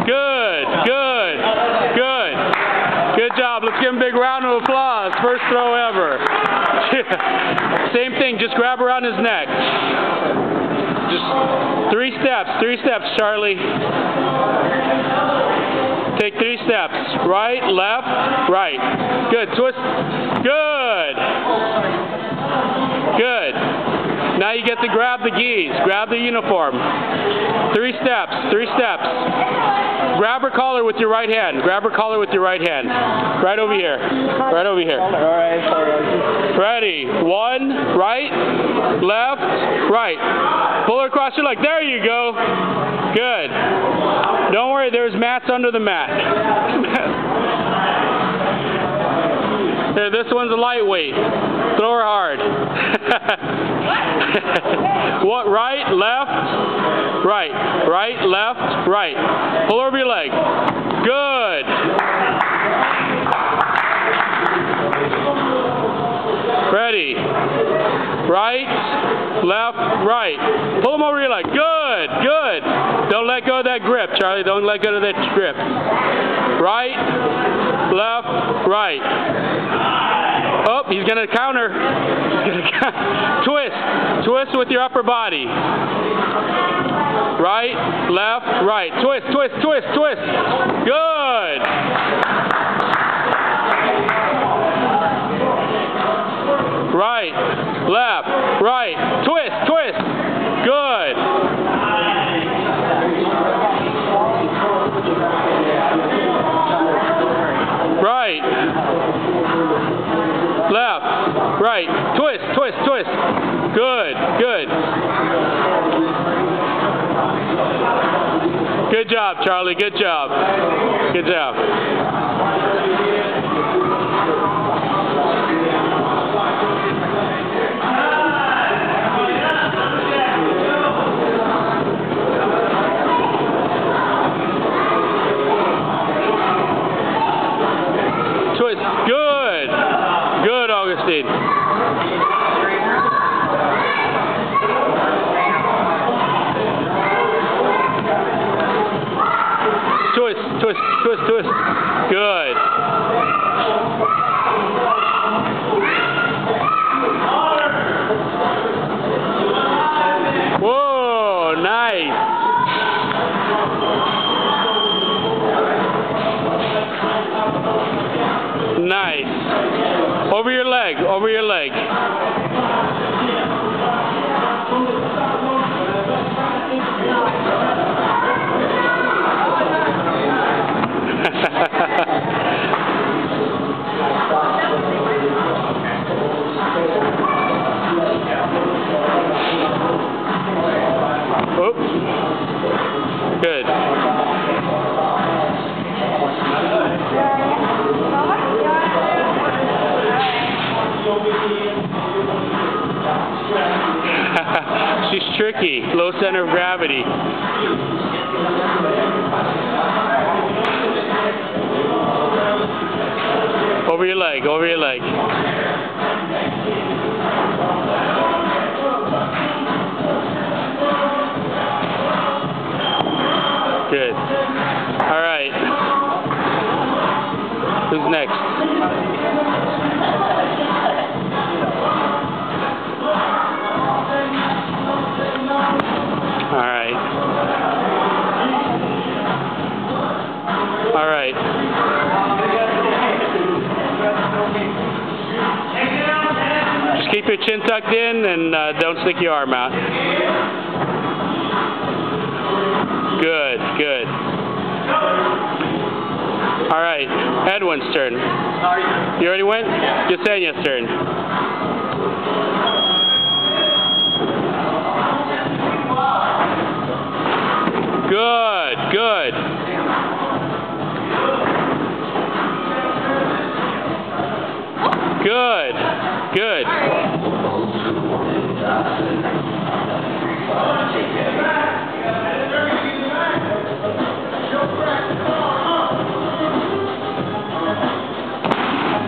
Good, good, good. Good job. Let's give him a big round of applause. First throw ever. Same thing, just grab around his neck. Just 3 steps, Charlie. Take 3 steps. Right, left, right. Good, twist. Good. Good. Now you get to grab the gis, grab the uniform. 3 steps, 3 steps. Grab her collar with your right hand. Grab her collar with your right hand. Right over here. Right over here. Ready. 1, right, left, right. Pull her across your leg. There you go. Good. Don't worry, there's mats under the mat. Here, this one's a lightweight. Throw her hard. What? Right, left, right. Right, left, right. Pull over your leg. Good. Ready. Right, left, right. Pull them over your leg. Good, good. Don't let go of that grip, Charlie. Don't let go of that grip. Right, left, right. Oh, he's going to counter. Twist. Twist with your upper body. Right, left, right. Twist, twist, twist, twist. Good. Right, left, right. Twist, twist. Good. Right. Left, right. Twist, twist, twist. Good, good. Good job, Charlie. Good job. Good job. Twist. Good. Good, Augustine. Twist, twist, twist, twist. Good. Whoa, nice. Nice. Over your leg, over your leg. Oops. Good. She's tricky. Low center of gravity. Over your leg, over your leg. Good. All right. Who's next? All right. All right. Just keep your chin tucked in and don't stick your arm out. Good, good. All right, Edwin's turn. You already went? Yesenia's turn. Good, good. Good, good.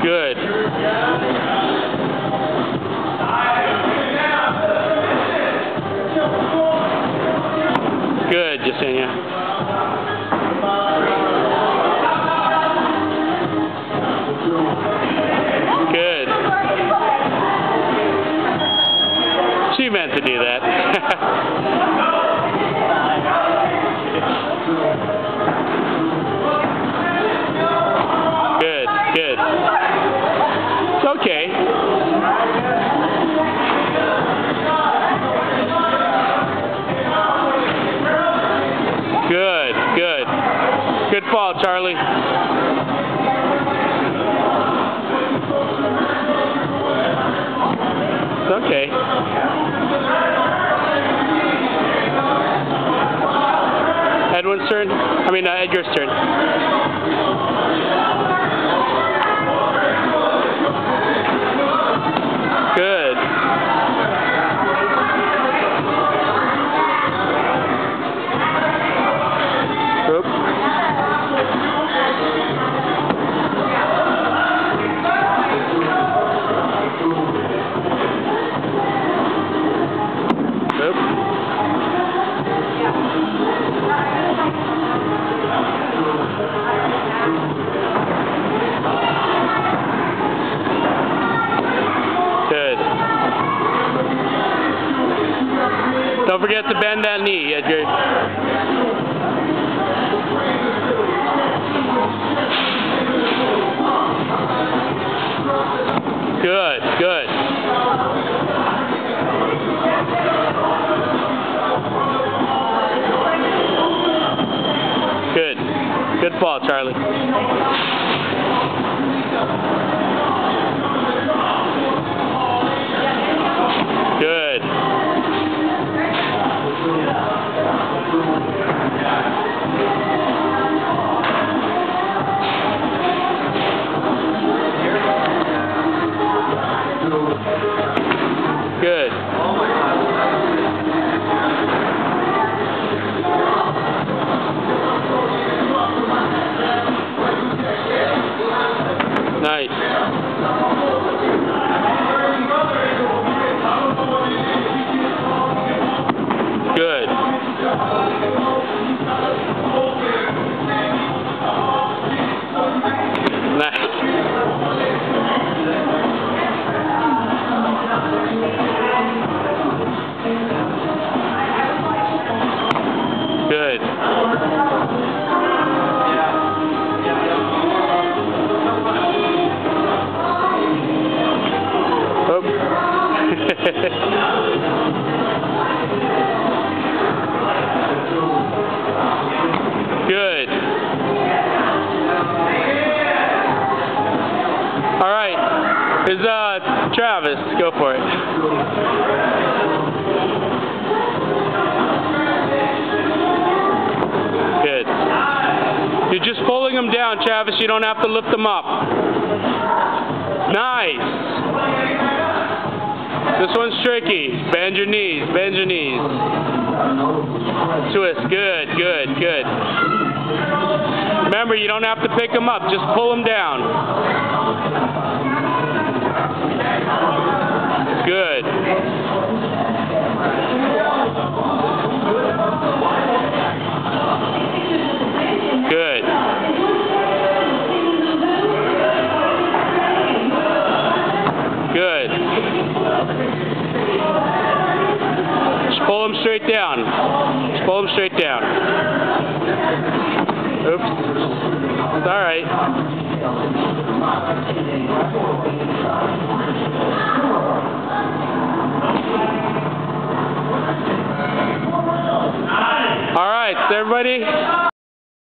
Good. Good, Yesenia. She meant to do that. Good, good. It's okay. Good, good. Good fall, Charlie. It's okay. Edwin's turn? Edgar's turn. Good. Oop. Oop. Good. Don't forget to bend that knee, Edgar. Good, good. Good. Good fall, Charlie. Good. Good. Nice. Good. Nice. Good. Oh. Good. All right. Here's Travis. Go for it. Good. You're just pulling them down, Travis. You don't have to lift them up. Nice. This one's tricky. Bend your knees. Bend your knees. Twist. Good, good, good. Remember, you don't have to pick them up. Just pull them down. Good. Good. Good. Just pull them straight down. Just pull them straight down. Oops. It's all right. All right, so everybody.